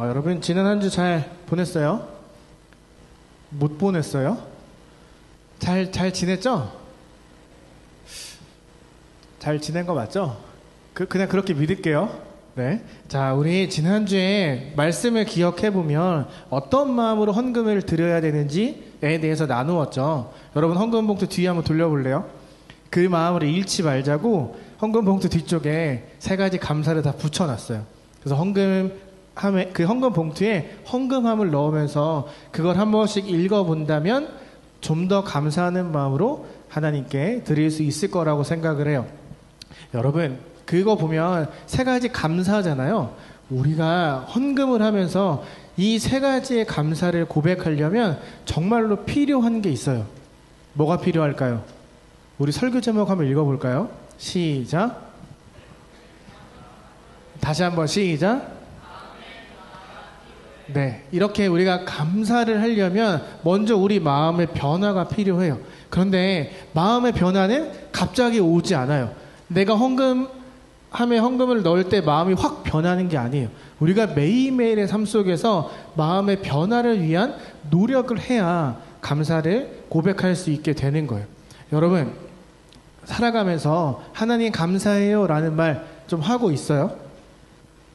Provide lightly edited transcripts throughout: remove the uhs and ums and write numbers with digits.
여러분 지난 한 주 잘 보냈어요? 못 보냈어요? 잘 지냈죠? 잘 지낸 거 맞죠? 그냥 그렇게 믿을게요. 네. 자, 우리 지난주에 말씀을 기억해보면 어떤 마음으로 헌금을 드려야 되는지에 대해서 나누었죠. 여러분 헌금 봉투 뒤에 한번 돌려볼래요? 그 마음으로 잃지 말자고 헌금 봉투 뒤쪽에 3가지 감사를 다 붙여놨어요. 그래서 그 헌금 봉투에 헌금함을 넣으면서 그걸 한 번씩 읽어본다면 좀 더 감사하는 마음으로 하나님께 드릴 수 있을 거라고 생각을 해요. 여러분 그거 보면 3가지 감사잖아요. 우리가 헌금을 하면서 이 3가지의 감사를 고백하려면 정말로 필요한 게 있어요. 뭐가 필요할까요? 우리 설교 제목 한번 읽어볼까요? 시작. 다시 한번 시작. 네, 이렇게 우리가 감사를 하려면 먼저 우리 마음의 변화가 필요해요. 그런데 마음의 변화는 갑자기 오지 않아요. 내가 헌금을 넣을 때 마음이 확 변하는 게 아니에요. 우리가 매일매일의 삶 속에서 마음의 변화를 위한 노력을 해야 감사를 고백할 수 있게 되는 거예요. 여러분 살아가면서 하나님 감사해요 라는 말 좀 하고 있어요?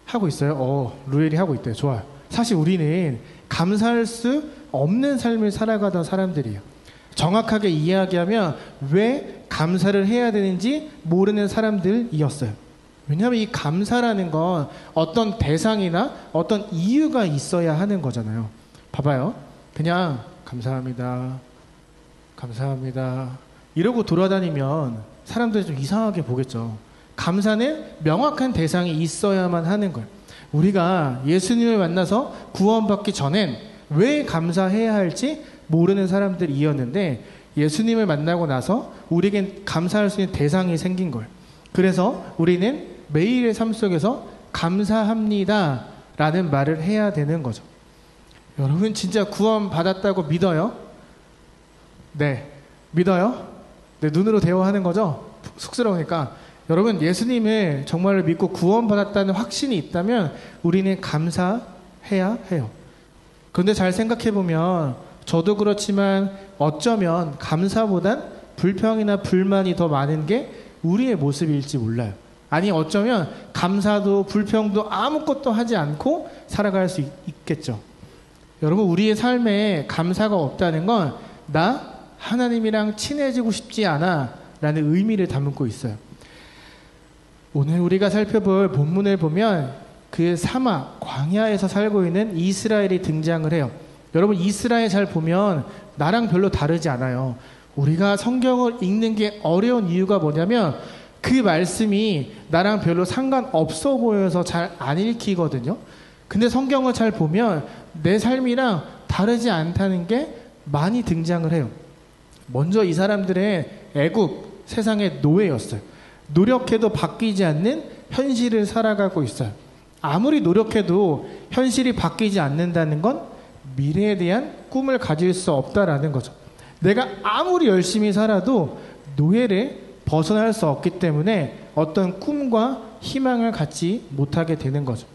하고 있어요? 루엘이 하고 있대요. 좋아요. 사실 우리는 감사할 수 없는 삶을 살아가던 사람들이에요. 정확하게 이야기하면 왜 감사를 해야 되는지 모르는 사람들이었어요. 왜냐하면 이 감사라는 건 어떤 대상이나 어떤 이유가 있어야 하는 거잖아요. 봐봐요. 그냥 감사합니다. 감사합니다. 이러고 돌아다니면 사람들이 좀 이상하게 보겠죠. 감사는 명확한 대상이 있어야만 하는 거예요. 우리가 예수님을 만나서 구원받기 전엔 왜 감사해야 할지 모르는 사람들이었는데 예수님을 만나고 나서 우리에겐 감사할 수 있는 대상이 생긴 거예요. 그래서 우리는 매일의 삶 속에서 감사합니다 라는 말을 해야 되는 거죠. 여러분 진짜 구원받았다고 믿어요? 네. 믿어요? 네, 눈으로 대화하는 거죠? 쑥스러우니까. 여러분 예수님을 정말로 믿고 구원받았다는 확신이 있다면 우리는 감사해야 해요. 그런데 잘 생각해보면 저도 그렇지만 어쩌면 감사보단 불평이나 불만이 더 많은 게 우리의 모습일지 몰라요. 아니 어쩌면 감사도 불평도 아무것도 하지 않고 살아갈 수 있겠죠. 여러분 우리의 삶에 감사가 없다는 건 나 하나님이랑 친해지고 싶지 않아 라는 의미를 담고 있어요. 오늘 우리가 살펴볼 본문을 보면 그 사막, 광야에서 살고 있는 이스라엘이 등장을 해요. 여러분 이스라엘 잘 보면 나랑 별로 다르지 않아요. 우리가 성경을 읽는 게 어려운 이유가 뭐냐면 그 말씀이 나랑 별로 상관없어 보여서 잘 안 읽히거든요. 근데 성경을 잘 보면 내 삶이랑 다르지 않다는 게 많이 등장을 해요. 먼저 이 사람들의 애굽, 세상의 노예였어요. 노력해도 바뀌지 않는 현실을 살아가고 있어요. 아무리 노력해도 현실이 바뀌지 않는다는 건 미래에 대한 꿈을 가질 수 없다라는 거죠. 내가 아무리 열심히 살아도 노예를 벗어날 수 없기 때문에 어떤 꿈과 희망을 갖지 못하게 되는 거죠.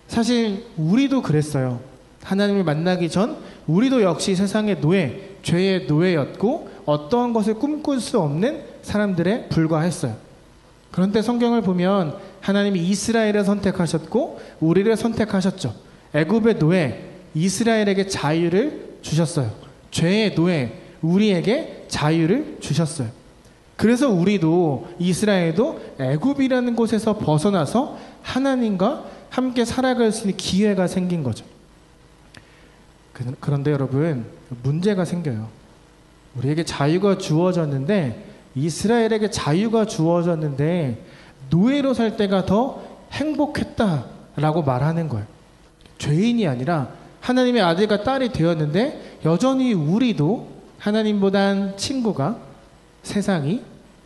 사실 우리도 그랬어요. 하나님을 만나기 전 우리도 역시 세상의 노예, 죄의 노예였고 어떠한 것을 꿈꿀 수 없는 사람들에 불과했어요. 그런데 성경을 보면 하나님이 이스라엘을 선택하셨고 우리를 선택하셨죠. 애굽의 노예, 이스라엘에게 자유를 주셨어요. 죄의 노예, 우리에게 자유를 주셨어요. 그래서 우리도 이스라엘도 애굽이라는 곳에서 벗어나서 하나님과 함께 살아갈 수 있는 기회가 생긴 거죠. 그런데 여러분 문제가 생겨요. 우리에게 자유가 주어졌는데 이스라엘에게 자유가 주어졌는데 노예로 살 때가 더 행복했다라고 말하는 거예요. 죄인이 아니라 하나님의 아들과 딸이 되었는데 여전히 우리도 하나님보단 친구가, 세상이,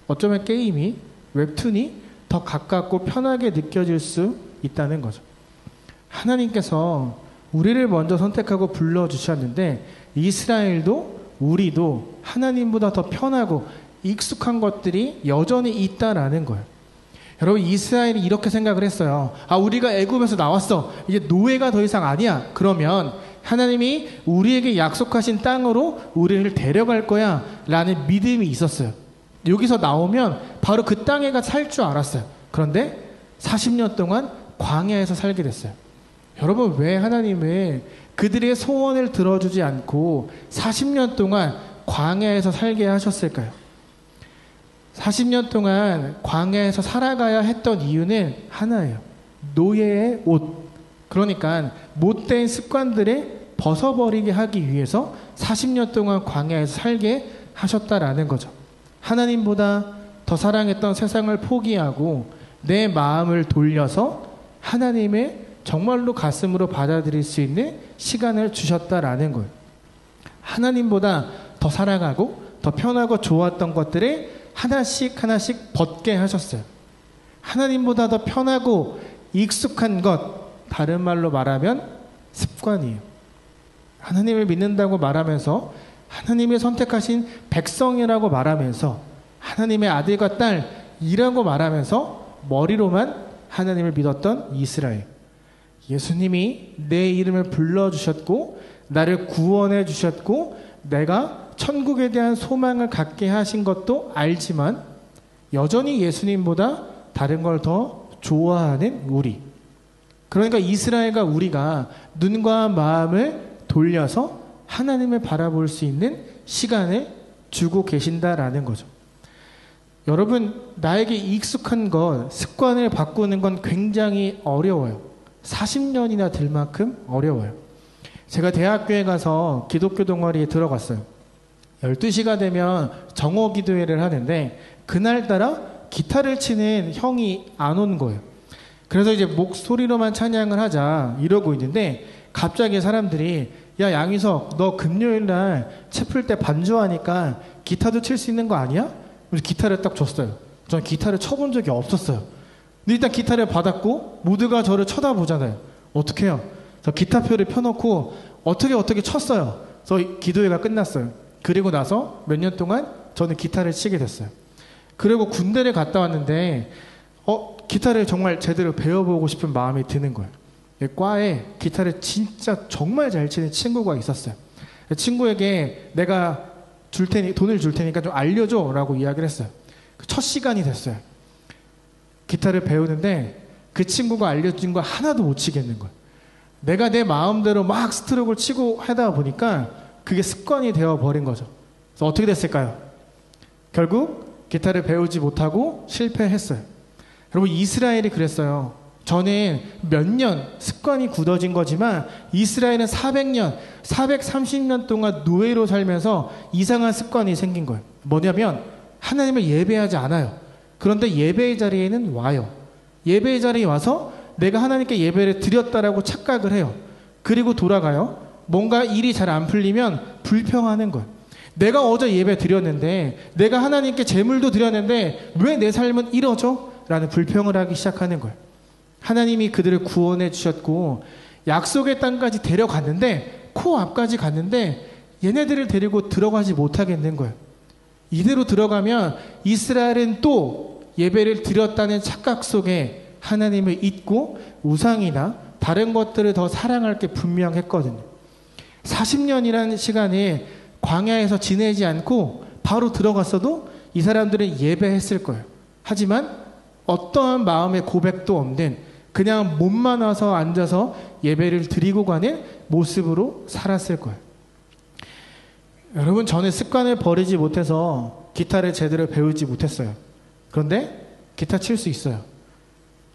어쩌면 게임이, 웹툰이 더 가깝고 편하게 느껴질 수 있다는 거죠. 하나님께서 우리를 먼저 선택하고 불러주셨는데 이스라엘도 우리도 하나님보다 더 편하고 익숙한 것들이 여전히 있다라는 거예요. 여러분, 이스라엘이 이렇게 생각을 했어요. 아, 우리가 애굽에서 나왔어. 이제 노예가 더 이상 아니야. 그러면 하나님이 우리에게 약속하신 땅으로 우리를 데려갈 거야 라는 믿음이 있었어요. 여기서 나오면 바로 그 땅에 가 살 줄 알았어요. 그런데 40년 동안 광야에서 살게 됐어요. 여러분, 왜 하나님은 그들의 소원을 들어주지 않고 40년 동안 광야에서 살게 하셨을까요? 40년 동안 광야에서 살아가야 했던 이유는 하나예요. 노예의 옷. 그러니까 못된 습관들을 벗어버리게 하기 위해서 40년 동안 광야에서 살게 하셨다라는 거죠. 하나님보다 더 사랑했던 세상을 포기하고 내 마음을 돌려서 하나님의 정말로 가슴으로 받아들일 수 있는 시간을 주셨다라는 거예요. 하나님보다 더 사랑하고 더 편하고 좋았던 것들을 하나씩 하나씩 벗게 하셨어요. 하나님보다 더 편하고 익숙한 것, 다른 말로 말하면 습관이에요. 하나님을 믿는다고 말하면서 하나님의 선택하신 백성이라고 말하면서 하나님의 아들과 딸이라고 말하면서 머리로만 하나님을 믿었던 이스라엘. 예수님이 내 이름을 불러주셨고 나를 구원해 주셨고 내가 천국에 대한 소망을 갖게 하신 것도 알지만 여전히 예수님보다 다른 걸 더 좋아하는 우리. 그러니까 이스라엘과 우리가 눈과 마음을 돌려서 하나님을 바라볼 수 있는 시간을 주고 계신다라는 거죠. 여러분, 나에게 익숙한 것, 습관을 바꾸는 건 굉장히 어려워요. 40년이나 될 만큼 어려워요. 제가 대학교에 가서 기독교 동아리에 들어갔어요. 12시가 되면 정오 기도회를 하는데 그날따라 기타를 치는 형이 안 오는 거예요. 그래서 이제 목소리로만 찬양을 하자 이러고 있는데 갑자기 사람들이 야, 양희석, 너 금요일날 채플 때 반주하니까 기타도 칠 수 있는 거 아니야? 그래서 기타를 딱 줬어요. 저는 기타를 쳐본 적이 없었어요. 근데 일단 기타를 받았고 모두가 저를 쳐다보잖아요. 어떻게 해요? 저 기타표를 펴놓고 어떻게 쳤어요. 그래서 기도회가 끝났어요. 그리고 나서 몇 년 동안 저는 기타를 치게 됐어요. 그리고 군대를 갔다 왔는데 기타를 정말 제대로 배워보고 싶은 마음이 드는 거예요. 과에 기타를 진짜 정말 잘 치는 친구가 있었어요. 친구에게 내가 돈을 줄 테니까 좀 알려줘 라고 이야기를 했어요. 첫 시간이 됐어요. 기타를 배우는데 그 친구가 알려준 거 하나도 못 치겠는 거예요. 내가 내 마음대로 막 스트로크를 치고 하다 보니까 그게 습관이 되어버린 거죠. 그래서 어떻게 됐을까요? 결국 기타를 배우지 못하고 실패했어요. 여러분, 이스라엘이 그랬어요. 저는 몇 년 습관이 굳어진 거지만 이스라엘은 400년, 430년 동안 노예로 살면서 이상한 습관이 생긴 거예요. 뭐냐면 하나님을 예배하지 않아요. 그런데 예배의 자리에는 와요. 예배의 자리에 와서 내가 하나님께 예배를 드렸다라고 착각을 해요. 그리고 돌아가요. 뭔가 일이 잘 안 풀리면 불평하는 거예요. 내가 어제 예배 드렸는데 내가 하나님께 제물도 드렸는데 왜 내 삶은 이러죠? 라는 불평을 하기 시작하는 거예요. 하나님이 그들을 구원해 주셨고 약속의 땅까지 데려갔는데 코앞까지 갔는데 얘네들을 데리고 들어가지 못하겠는 거예요. 이대로 들어가면 이스라엘은 또 예배를 드렸다는 착각 속에 하나님을 잊고 우상이나 다른 것들을 더 사랑할 게 분명했거든요. 40년이라는 시간에 광야에서 지내지 않고 바로 들어갔어도 이 사람들은 예배했을 거예요. 하지만 어떠한 마음의 고백도 없는 그냥 몸만 와서 앉아서 예배를 드리고 가는 모습으로 살았을 거예요. 여러분, 저는 습관을 버리지 못해서 기타를 제대로 배우지 못했어요. 그런데 기타 칠 수 있어요.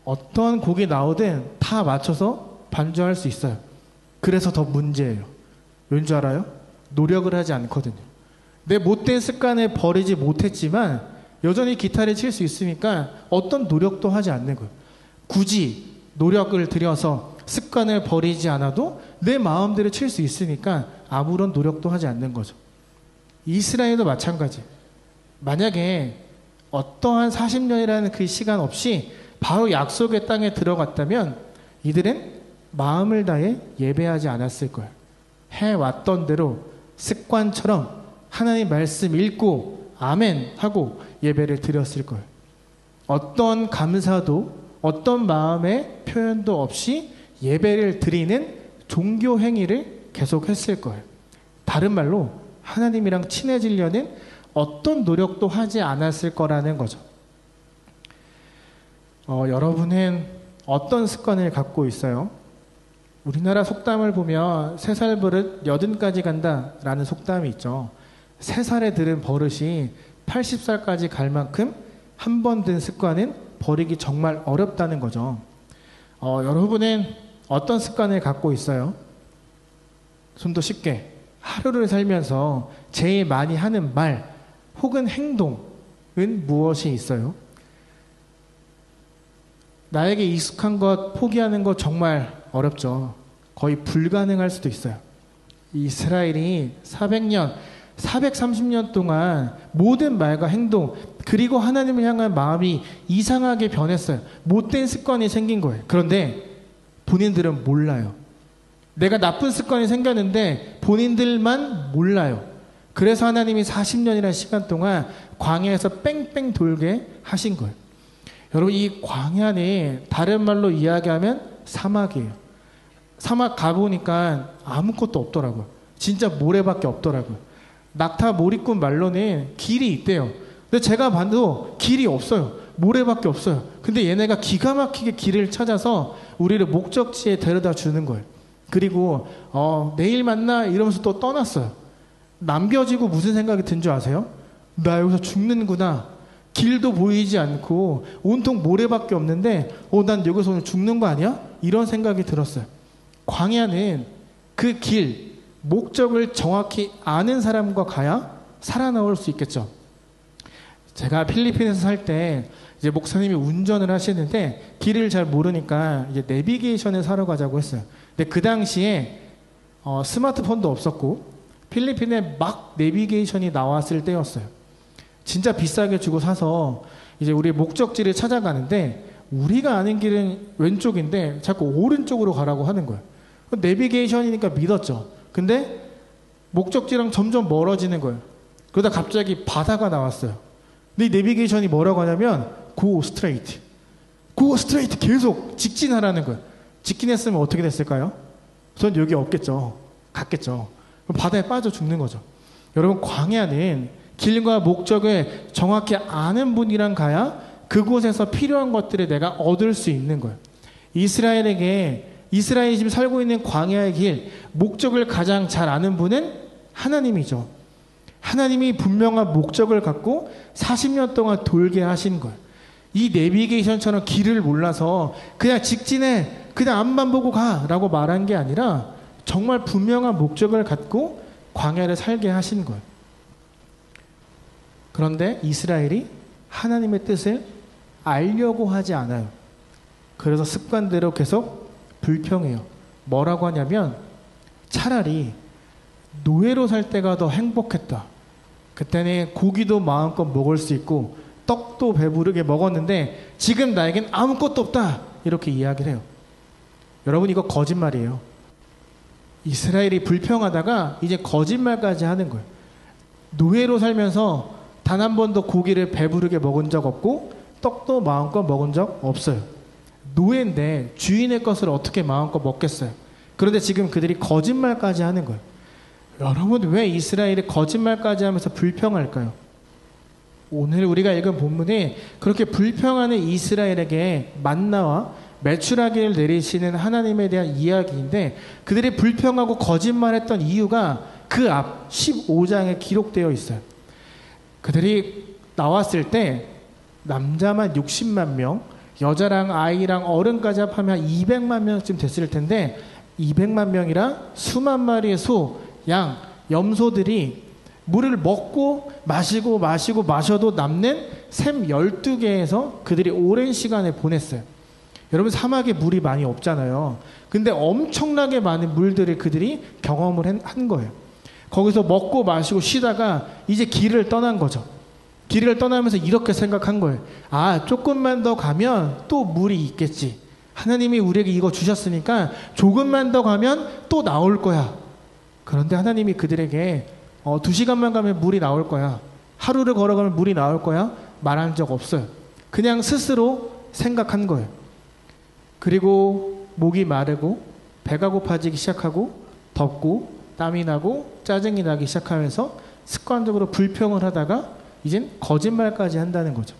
어떠한 곡이 나오든 다 맞춰서 반주할 수 있어요. 그래서 더 문제예요. 왠 줄 알아요? 노력을 하지 않거든요. 내 못된 습관을 버리지 못했지만 여전히 기타를 칠 수 있으니까 어떤 노력도 하지 않는 거예요. 굳이 노력을 들여서 습관을 버리지 않아도 내 마음대로 칠 수 있으니까 아무런 노력도 하지 않는 거죠. 이스라엘도 마찬가지. 만약에 어떠한 40년이라는 그 시간 없이 바로 약속의 땅에 들어갔다면 이들은 마음을 다해 예배하지 않았을 거예요. 해왔던 대로 습관처럼 하나님 말씀 읽고 아멘 하고 예배를 드렸을 거예요. 어떤 감사도 어떤 마음의 표현도 없이 예배를 드리는 종교 행위를 계속했을 거예요. 다른 말로 하나님이랑 친해지려는 어떤 노력도 하지 않았을 거라는 거죠. 여러분은 어떤 습관을 갖고 있어요? 우리나라 속담을 보면 3살 버릇 80까지 간다 라는 속담이 있죠. 3살에 들은 버릇이 80살까지 갈 만큼 한 번 든 습관은 버리기 정말 어렵다는 거죠. 여러분은 어떤 습관을 갖고 있어요? 좀 더 쉽게 하루를 살면서 제일 많이 하는 말 혹은 행동은 무엇이 있어요? 나에게 익숙한 것 포기하는 것 정말 어렵죠. 거의 불가능할 수도 있어요. 이스라엘이 400년, 430년 동안 모든 말과 행동 그리고 하나님을 향한 마음이 이상하게 변했어요. 못된 습관이 생긴 거예요. 그런데 본인들은 몰라요. 내가 나쁜 습관이 생겼는데 본인들만 몰라요. 그래서 하나님이 40년이라는 시간 동안 광야에서 뺑뺑 돌게 하신 거예요. 여러분, 이 광야는 다른 말로 이야기하면 사막이에요. 사막 가보니까 아무것도 없더라고요. 진짜 모래밖에 없더라고요. 낙타 몰입꾼 말로는 길이 있대요. 근데 제가 봐도 길이 없어요. 모래밖에 없어요. 근데 얘네가 기가 막히게 길을 찾아서 우리를 목적지에 데려다 주는 거예요. 그리고 내일 만나 이러면서 또 떠났어요. 남겨지고 무슨 생각이 든 줄 아세요? 나 여기서 죽는구나. 길도 보이지 않고 온통 모래밖에 없는데 난 여기서 오늘 죽는 거 아니야? 이런 생각이 들었어요. 광야는 그 길, 목적을 정확히 아는 사람과 가야 살아나올 수 있겠죠. 제가 필리핀에서 살 때 이제 목사님이 운전을 하시는데 길을 잘 모르니까 이제 내비게이션을 사러 가자고 했어요. 근데 그 당시에 스마트폰도 없었고 필리핀에 막 내비게이션이 나왔을 때였어요. 진짜 비싸게 주고 사서 이제 우리 목적지를 찾아가는데 우리가 아는 길은 왼쪽인데 자꾸 오른쪽으로 가라고 하는 거예요. 내비게이션이니까 믿었죠. 근데 목적지랑 점점 멀어지는 거예요. 그러다 갑자기 바다가 나왔어요. 근데 이 내비게이션이 뭐라고 하냐면 Go straight. Go straight 계속 직진하라는 거예요. 직진했으면 어떻게 됐을까요? 전 여기 없겠죠. 갔겠죠. 그럼 바다에 빠져 죽는 거죠. 여러분, 광야는 길과 목적을 정확히 아는 분이랑 가야 그곳에서 필요한 것들을 내가 얻을 수 있는 거예요. 이스라엘이 지금 살고 있는 광야의 길, 목적을 가장 잘 아는 분은 하나님이죠. 하나님이 분명한 목적을 갖고 40년 동안 돌게 하신 거예요. 이 내비게이션처럼 길을 몰라서 그냥 직진해, 그냥 앞만 보고 가라고 말한 게 아니라 정말 분명한 목적을 갖고 광야를 살게 하신 거예요. 그런데 이스라엘이 하나님의 뜻을 알려고 하지 않아요. 그래서 습관대로 계속 불평해요. 뭐라고 하냐면 차라리 노예로 살 때가 더 행복했다. 그때는 고기도 마음껏 먹을 수 있고 떡도 배부르게 먹었는데 지금 나에겐 아무것도 없다. 이렇게 이야기를 해요. 여러분, 이거 거짓말이에요. 이스라엘이 불평하다가 이제 거짓말까지 하는 거예요. 노예로 살면서 단 한 번도 고기를 배부르게 먹은 적 없고 떡도 마음껏 먹은 적 없어요. 노예인데 주인의 것을 어떻게 마음껏 먹겠어요. 그런데 지금 그들이 거짓말까지 하는 거예요. 여러분, 왜 이스라엘이 거짓말까지 하면서 불평할까요? 오늘 우리가 읽은 본문에 그렇게 불평하는 이스라엘에게 만나와 메추라기를 내리시는 하나님에 대한 이야기인데 그들이 불평하고 거짓말했던 이유가 그 앞 15장에 기록되어 있어요. 그들이 나왔을 때 남자만 60만 명, 여자랑 아이랑 어른까지 합하면 200만 명쯤 됐을 텐데 200만 명이랑 수만 마리의 소, 양, 염소들이 물을 먹고 마셔도 남는 샘 12개에서 그들이 오랜 시간을 보냈어요. 여러분, 사막에 물이 많이 없잖아요. 근데 엄청나게 많은 물들을 그들이 경험을 한 거예요. 거기서 먹고 마시고 쉬다가 이제 길을 떠난 거죠. 길을 떠나면서 이렇게 생각한 거예요. 조금만 더 가면 또 물이 있겠지. 하나님이 우리에게 이거 주셨으니까 조금만 더 가면 또 나올 거야. 그런데 하나님이 그들에게 2시간만 가면 물이 나올 거야. 하루를 걸어가면 물이 나올 거야. 말한 적 없어요. 그냥 스스로 생각한 거예요. 그리고 목이 마르고 배가 고파지기 시작하고 덥고 땀이 나고 짜증이 나기 시작하면서 습관적으로 불평을 하다가 이젠 거짓말까지 한다는 거죠.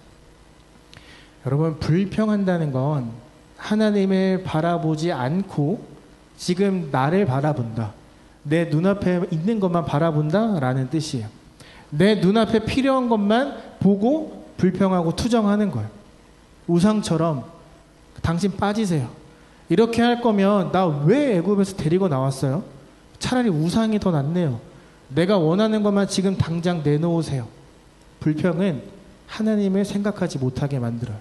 여러분, 불평한다는 건 하나님을 바라보지 않고 지금 나를 바라본다. 내 눈앞에 있는 것만 바라본다 라는 뜻이에요. 내 눈앞에 필요한 것만 보고 불평하고 투정하는 거예요. 우상처럼 당신 빠지세요. 이렇게 할 거면 나 왜 애굽에서 데리고 나왔어요? 차라리 우상이 더 낫네요. 내가 원하는 것만 지금 당장 내놓으세요. 불평은 하나님을 생각하지 못하게 만들어요.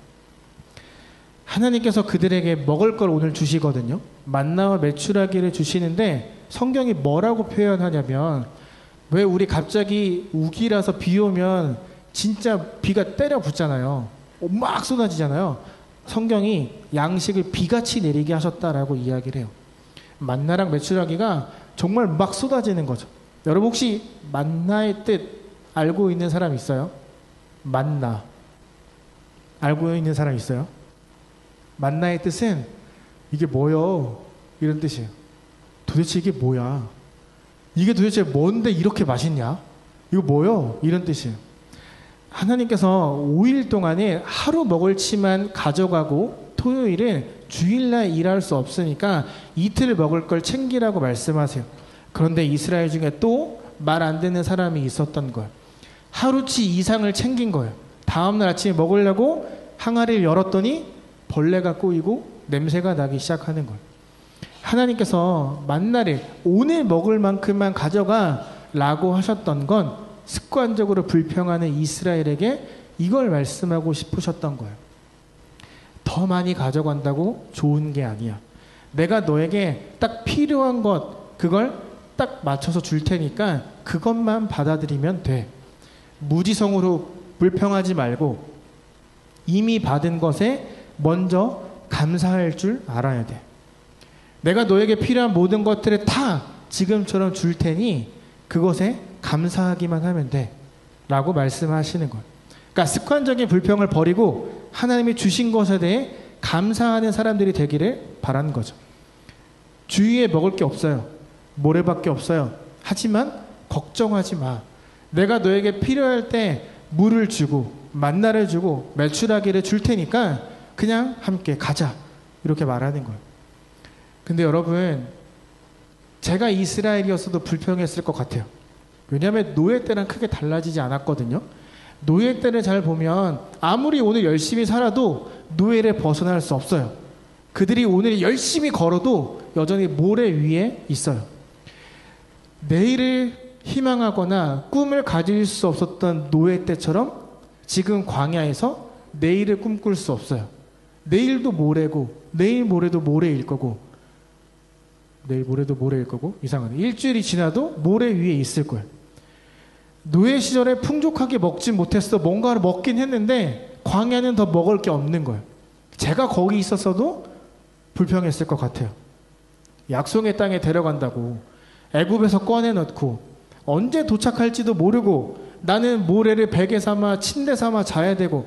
하나님께서 그들에게 먹을 걸 오늘 주시거든요. 만나와 메추라기를 주시는데 성경이 뭐라고 표현하냐면, 왜 우리 갑자기 우기라서 비 오면 진짜 비가 때려 붙잖아요. 막 쏟아지잖아요. 성경이 양식을 비같이 내리게 하셨다라고 이야기를 해요. 만나랑 메추라기가 정말 막 쏟아지는 거죠. 여러분 혹시 만나의 뜻 알고 있는 사람 있어요? 만나 알고 있는 사람 있어요? 만나의 뜻은 이게 뭐요? 이런 뜻이에요. 도대체 이게 뭐야? 이게 도대체 뭔데 이렇게 맛있냐? 이거 뭐요? 이런 뜻이에요. 하나님께서 5일 동안에 하루 먹을 치만 가져가고 토요일은 주일날 일할 수 없으니까 이틀 먹을 걸 챙기라고 말씀하세요. 그런데 이스라엘 중에 또 말 안 듣는 사람이 있었던 거예요. 하루치 이상을 챙긴 거예요. 다음날 아침에 먹으려고 항아리를 열었더니 벌레가 꼬이고 냄새가 나기 시작하는 거예요. 하나님께서 만나를 오늘 먹을 만큼만 가져가 라고 하셨던 건 습관적으로 불평하는 이스라엘에게 이걸 말씀하고 싶으셨던 거예요. 더 많이 가져간다고 좋은 게 아니야. 내가 너에게 딱 필요한 것, 그걸 딱 맞춰서 줄 테니까 그것만 받아들이면 돼. 무지성으로 불평하지 말고 이미 받은 것에 먼저 감사할 줄 알아야 돼. 내가 너에게 필요한 모든 것들을 다 지금처럼 줄 테니 그것에 감사하기만 하면 돼 라고 말씀하시는 거예요. 그러니까 습관적인 불평을 버리고 하나님이 주신 것에 대해 감사하는 사람들이 되기를 바라는 거죠. 주위에 먹을 게 없어요. 모래밖에 없어요. 하지만 걱정하지 마. 내가 너에게 필요할 때 물을 주고 만나를 주고 메추라기를 줄 테니까 그냥 함께 가자. 이렇게 말하는 거예요. 근데 여러분, 제가 이스라엘이었어도 불평했을 것 같아요. 왜냐하면 노예 때랑 크게 달라지지 않았거든요. 노예 때를 잘 보면 아무리 오늘 열심히 살아도 노예를 벗어날 수 없어요. 그들이 오늘 열심히 걸어도 여전히 모래 위에 있어요. 내일을 희망하거나 꿈을 가질 수 없었던 노예 때처럼 지금 광야에서 내일을 꿈꿀 수 없어요. 내일도 모래고 내일 모레도 모래일 거고 내일 모레도 모래일 거고 이상하네. 일주일이 지나도 모래 위에 있을 거예요. 노예 시절에 풍족하게 먹진 못했어. 뭔가를 먹긴 했는데 광야는 더 먹을 게 없는 거예요. 제가 거기 있었어도 불평했을 것 같아요. 약속의 땅에 데려간다고 애굽에서 꺼내놓고 언제 도착할지도 모르고 나는 모래를 베개 삼아 침대 삼아 자야 되고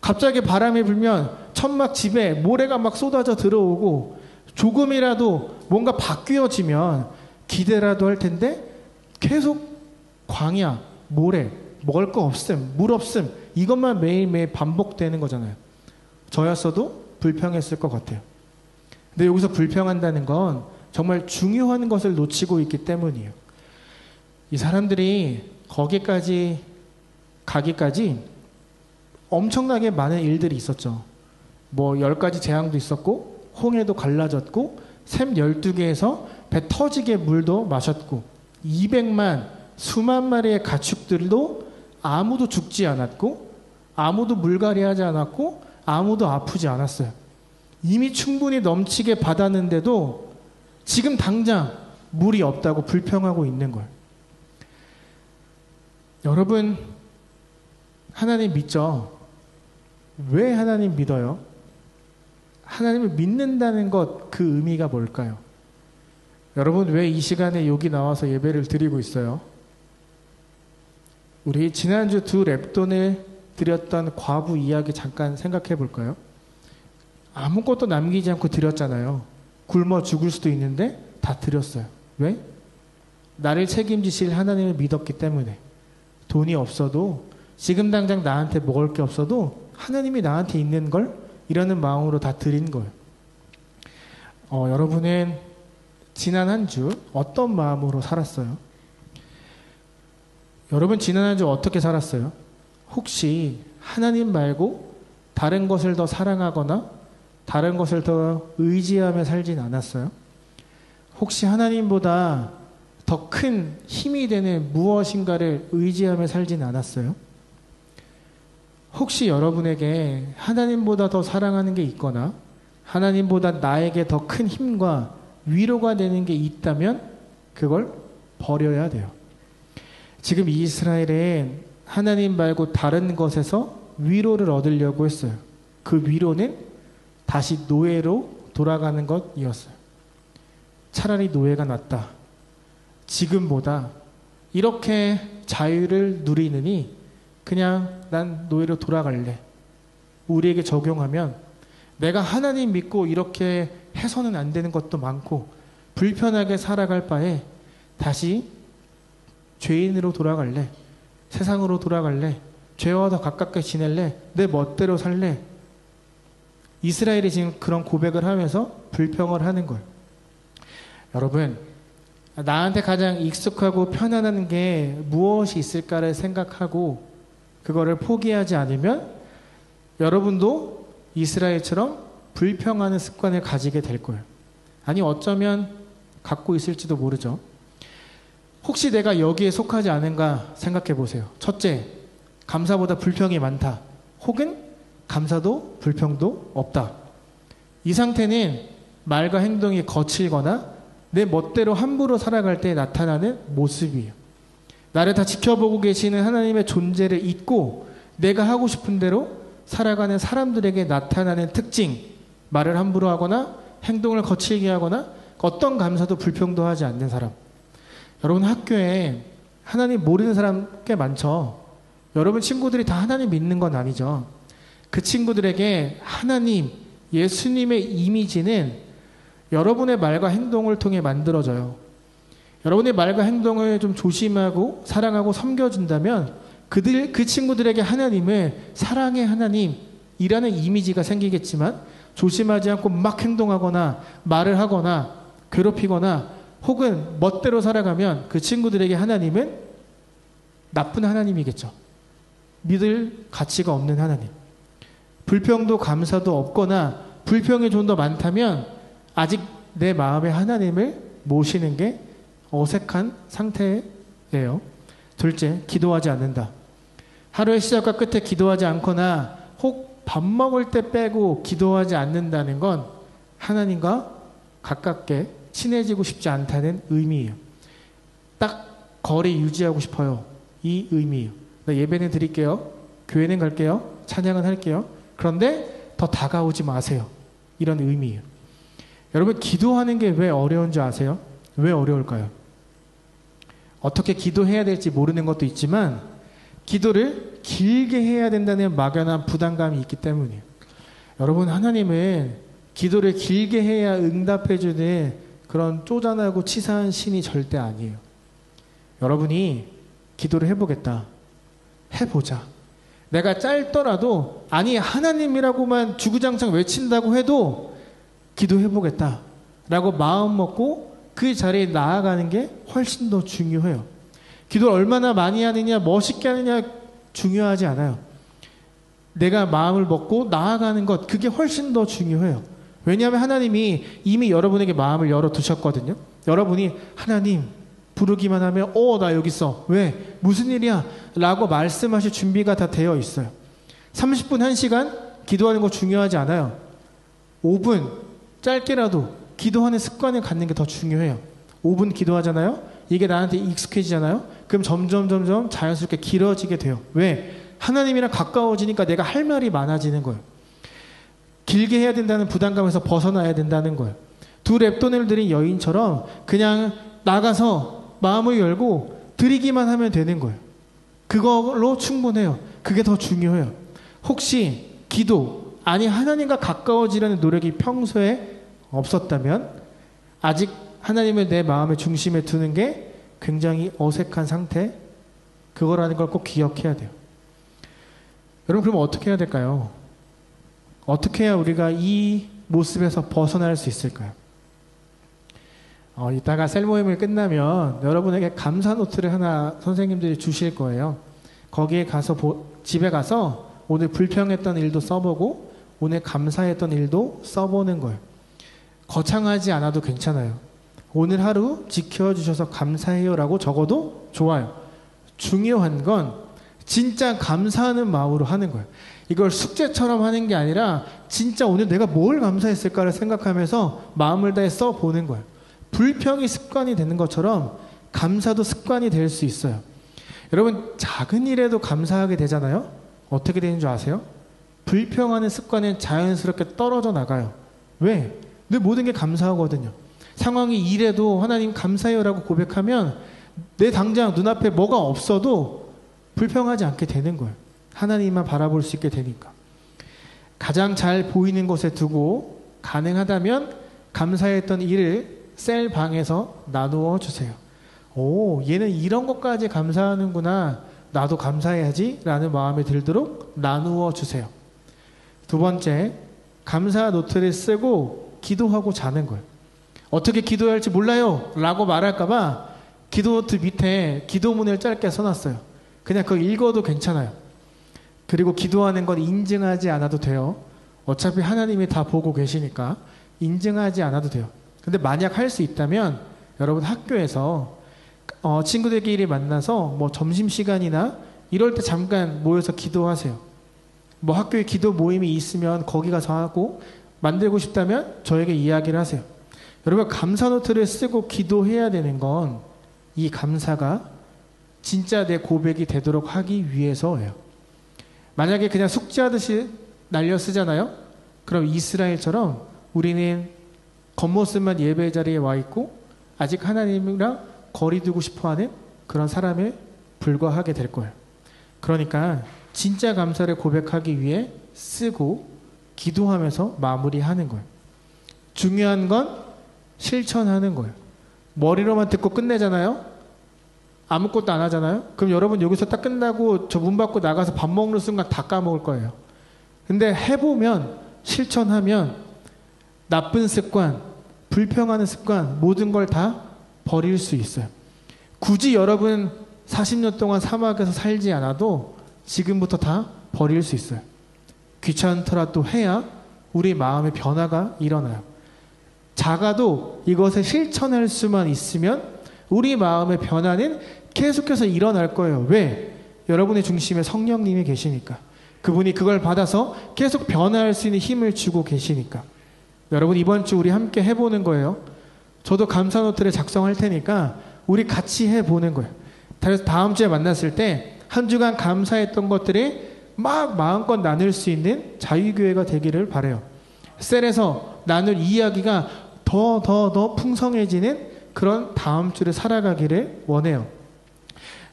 갑자기 바람이 불면 천막 집에 모래가 막 쏟아져 들어오고 조금이라도 뭔가 바뀌어지면 기대라도 할 텐데 계속 광야, 모래, 먹을 거 없음, 물 없음 이것만 매일매일 반복되는 거잖아요. 저였어도 불평했을 것 같아요. 근데 여기서 불평한다는 건 정말 중요한 것을 놓치고 있기 때문이에요. 이 사람들이 거기까지 가기까지 엄청나게 많은 일들이 있었죠. 뭐 10가지 재앙도 있었고 홍해도 갈라졌고 샘 12개에서 배 터지게 물도 마셨고 200만 수만 마리의 가축들도 아무도 죽지 않았고 아무도 물갈이하지 않았고 아무도 아프지 않았어요. 이미 충분히 넘치게 받았는데도 지금 당장 물이 없다고 불평하고 있는 거예요. 여러분, 하나님 믿죠? 왜 하나님 믿어요? 하나님을 믿는다는 것, 그 의미가 뭘까요? 여러분, 왜 이 시간에 여기 나와서 예배를 드리고 있어요? 우리 지난주 두 랩돈을 드렸던 과부 이야기 잠깐 생각해 볼까요? 아무것도 남기지 않고 드렸잖아요. 굶어 죽을 수도 있는데 다 드렸어요. 왜? 나를 책임지실 하나님을 믿었기 때문에. 돈이 없어도, 지금 당장 나한테 먹을 게 없어도 하나님이 나한테 있는 걸 이라는 마음으로 다 드린 거예요. 여러분은 지난 한 주 어떤 마음으로 살았어요? 여러분 지난 한 주 어떻게 살았어요? 혹시 하나님 말고 다른 것을 더 사랑하거나 다른 것을 더 의지하며 살진 않았어요? 혹시 하나님보다 더 큰 힘이 되는 무엇인가를 의지하며 살진 않았어요? 혹시 여러분에게 하나님보다 더 사랑하는 게 있거나 하나님보다 나에게 더 큰 힘과 위로가 되는 게 있다면 그걸 버려야 돼요. 지금 이스라엘은 하나님 말고 다른 것에서 위로를 얻으려고 했어요. 그 위로는 다시 노예로 돌아가는 것이었어요. 차라리 노예가 낫다. 지금보다 이렇게 자유를 누리느니 그냥 난 노예로 돌아갈래. 우리에게 적용하면 내가 하나님 믿고 이렇게 해서는 안 되는 것도 많고 불편하게 살아갈 바에 다시 죄인으로 돌아갈래. 세상으로 돌아갈래. 죄와 더 가깝게 지낼래. 내 멋대로 살래. 이스라엘이 지금 그런 고백을 하면서 불평을 하는 거예요. 여러분, 나한테 가장 익숙하고 편안한 게 무엇이 있을까를 생각하고 그거를 포기하지 않으면 여러분도 이스라엘처럼 불평하는 습관을 가지게 될 거예요. 아니 어쩌면 갖고 있을지도 모르죠. 혹시 내가 여기에 속하지 않은가 생각해 보세요. 첫째, 감사보다 불평이 많다. 혹은 감사도 불평도 없다. 이 상태는 말과 행동이 거칠거나 내 멋대로 함부로 살아갈 때 나타나는 모습이에요. 나를 다 지켜보고 계시는 하나님의 존재를 잊고 내가 하고 싶은 대로 살아가는 사람들에게 나타나는 특징, 말을 함부로 하거나 행동을 거칠게 하거나 어떤 감사도 불평도 하지 않는 사람. 여러분 학교에 하나님 모르는 사람 꽤 많죠. 여러분 친구들이 다 하나님 믿는 건 아니죠. 그 친구들에게 하나님, 예수님의 이미지는 여러분의 말과 행동을 통해 만들어져요. 여러분의 말과 행동을 좀 조심하고 사랑하고 섬겨준다면 그 친구들에게 하나님을 사랑의 하나님이라는 이미지가 생기겠지만 조심하지 않고 막 행동하거나 말을 하거나 괴롭히거나 혹은 멋대로 살아가면 그 친구들에게 하나님은 나쁜 하나님이겠죠. 믿을 가치가 없는 하나님. 불평도 감사도 없거나 불평이 좀 더 많다면 아직 내 마음에 하나님을 모시는 게 어색한 상태예요. 둘째, 기도하지 않는다. 하루의 시작과 끝에 기도하지 않거나 혹 밥 먹을 때 빼고 기도하지 않는다는 건 하나님과 가깝게 친해지고 싶지 않다는 의미예요. 딱 거리 유지하고 싶어요. 이 의미예요. 예배는 드릴게요. 교회는 갈게요. 찬양은 할게요. 그런데 더 다가오지 마세요. 이런 의미예요. 여러분 기도하는 게 왜 어려운 줄 아세요? 왜 어려울까요? 어떻게 기도해야 될지 모르는 것도 있지만 기도를 길게 해야 된다는 막연한 부담감이 있기 때문이에요. 여러분 하나님은 기도를 길게 해야 응답해주는 그런 쪼잔하고 치사한 신이 절대 아니에요. 여러분이 기도를 해보겠다. 해보자. 내가 짧더라도 아니 하나님이라고만 주구장창 외친다고 해도 기도해보겠다 라고 마음 먹고 그 자리에 나아가는 게 훨씬 더 중요해요. 기도를 얼마나 많이 하느냐 멋있게 하느냐 중요하지 않아요. 내가 마음을 먹고 나아가는 것 그게 훨씬 더 중요해요. 왜냐하면 하나님이 이미 여러분에게 마음을 열어두셨거든요. 여러분이 하나님 부르기만 하면 나 여기 있어. 왜? 무슨 일이야? 라고 말씀하실 준비가 다 되어 있어요. 30분 1시간 기도하는 거 중요하지 않아요. 5분 짧게라도 기도하는 습관을 갖는 게 더 중요해요. 5분 기도하잖아요. 이게 나한테 익숙해지잖아요. 그럼 점점 자연스럽게 길어지게 돼요. 왜? 하나님이랑 가까워지니까 내가 할 말이 많아지는 거예요. 길게 해야 된다는 부담감에서 벗어나야 된다는 거예요. 두 랩돈을 드린 여인처럼 그냥 나가서 마음을 열고 드리기만 하면 되는 거예요. 그걸로 충분해요. 그게 더 중요해요. 혹시 기도, 아니 하나님과 가까워지려는 노력이 평소에 없었다면 아직 하나님을 내 마음의 중심에 두는 게 굉장히 어색한 상태, 그거라는 걸 꼭 기억해야 돼요. 여러분, 그럼 어떻게 해야 될까요? 어떻게 해야 우리가 이 모습에서 벗어날 수 있을까요? 이따가 셀 모임을 끝나면 여러분에게 감사 노트를 하나 선생님들이 주실 거예요. 거기에 가서 집에 가서 오늘 불평했던 일도 써보고 오늘 감사했던 일도 써보는 거예요. 거창하지 않아도 괜찮아요. 오늘 하루 지켜주셔서 감사해요 라고 적어도 좋아요. 중요한 건 진짜 감사하는 마음으로 하는 거예요. 이걸 숙제처럼 하는 게 아니라 진짜 오늘 내가 뭘 감사했을까를 생각하면서 마음을 다해 써보는 거예요. 불평이 습관이 되는 것처럼 감사도 습관이 될 수 있어요. 여러분, 작은 일에도 감사하게 되잖아요. 어떻게 되는 줄 아세요? 불평하는 습관은 자연스럽게 떨어져 나가요. 왜? 늘 모든 게 감사하거든요. 상황이 이래도 하나님 감사해요라고 고백하면 내 당장 눈앞에 뭐가 없어도 불평하지 않게 되는 거예요. 하나님만 바라볼 수 있게 되니까. 가장 잘 보이는 곳에 두고 가능하다면 감사했던 일을 셀 방에서 나누어 주세요. 오, 얘는 이런 것까지 감사하는구나. 나도 감사해야지 라는 마음이 들도록 나누어 주세요. 두 번째, 감사 노트를 쓰고 기도하고 자는 거예요. 어떻게 기도해야 할지 몰라요 라고 말할까봐 기도 노트 밑에 기도문을 짧게 써놨어요. 그냥 그거 읽어도 괜찮아요. 그리고 기도하는 건 인증하지 않아도 돼요. 어차피 하나님이 다 보고 계시니까 인증하지 않아도 돼요. 근데 만약 할 수 있다면 여러분 학교에서 친구들끼리 만나서 뭐 점심시간이나 이럴 때 잠깐 모여서 기도하세요. 뭐 학교에 기도 모임이 있으면 거기 가서 하고, 만들고 싶다면 저에게 이야기를 하세요. 여러분, 감사 노트를 쓰고 기도해야 되는 건 이 감사가 진짜 내 고백이 되도록 하기 위해서예요. 만약에 그냥 숙제하듯이 날려 쓰잖아요. 그럼 이스라엘처럼 우리는 겉모습만 예배 자리에 와 있고 아직 하나님이랑 거리 두고 싶어하는 그런 사람에 불과하게 될 거예요. 그러니까 진짜 감사를 고백하기 위해 쓰고 기도하면서 마무리하는 거예요. 중요한 건 실천하는 거예요. 머리로만 듣고 끝내잖아요. 아무것도 안 하잖아요. 그럼 여러분 여기서 딱 끝나고 저 문 밖으로 나가서 밥 먹는 순간 다 까먹을 거예요. 근데 해보면, 실천하면 나쁜 습관, 불평하는 습관, 모든 걸 다 버릴 수 있어요. 굳이 여러분 40년 동안 사막에서 살지 않아도 지금부터 다 버릴 수 있어요. 귀찮더라도 해야 우리 마음의 변화가 일어나요. 작아도 이것을 실천할 수만 있으면 우리 마음의 변화는 계속해서 일어날 거예요. 왜? 여러분의 중심에 성령님이 계시니까. 그분이 그걸 받아서 계속 변화할 수 있는 힘을 주고 계시니까. 여러분, 이번 주 우리 함께 해보는 거예요. 저도 감사 노트를 작성할 테니까 우리 같이 해보는 거예요. 그래서 다음 주에 만났을 때 한 주간 감사했던 것들이 막 마음껏 나눌 수 있는 자유교회가 되기를 바라요. 셀에서 나눌 이야기가 더 풍성해지는 그런 다음 주를 살아가기를 원해요.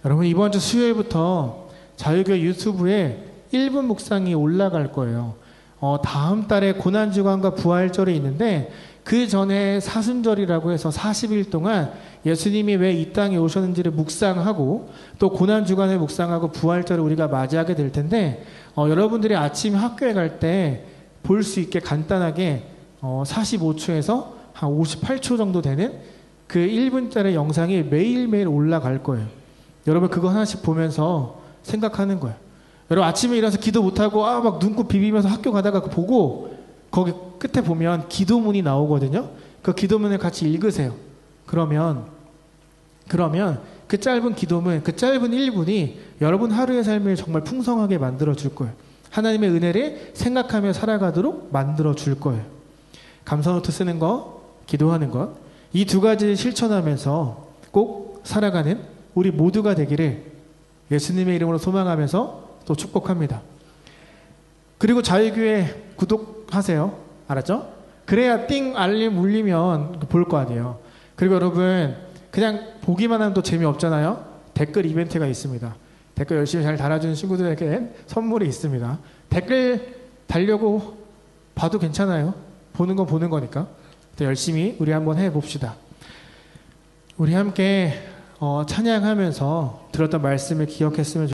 여러분, 이번 주 수요일부터 자유교회 유튜브에 1분 묵상이 올라갈 거예요. 다음 달에 고난주간과 부활절이 있는데 그 전에 사순절이라고 해서 40일 동안 예수님이 왜 이 땅에 오셨는지를 묵상하고 또 고난주간을 묵상하고 부활절을 우리가 맞이하게 될 텐데 여러분들이 아침 학교에 갈 때 볼 수 있게 간단하게 45초에서 한 58초 정도 되는 그 1분짜리 영상이 매일매일 올라갈 거예요. 여러분 그거 하나씩 보면서 생각하는 거예요. 여러분 아침에 일어나서 기도 못하고 막 눈곱 비비면서 학교 가다가 보고 거기 끝에 보면 기도문이 나오거든요. 그 기도문을 같이 읽으세요. 그러면 그 짧은 기도문, 그 짧은 1분이 여러분 하루의 삶을 정말 풍성하게 만들어 줄 거예요. 하나님의 은혜를 생각하며 살아가도록 만들어 줄 거예요. 감사노트 쓰는 거, 기도하는 것, 이 두 가지를 실천하면서 꼭 살아가는 우리 모두가 되기를 예수님의 이름으로 소망하면서 또 축복합니다. 그리고 자유교회 구독하세요. 알았죠? 그래야 띵 알림 울리면 볼 거 아니에요. 그리고 여러분 그냥 보기만 하면 또 재미없잖아요. 댓글 이벤트가 있습니다. 댓글 열심히 잘 달아주는 친구들에게 선물이 있습니다. 댓글 달려고 봐도 괜찮아요. 보는 건 보는 거니까. 열심히 우리 한번 해봅시다. 우리 함께 찬양하면서 들었던 말씀을 기억했으면 좋겠습니다.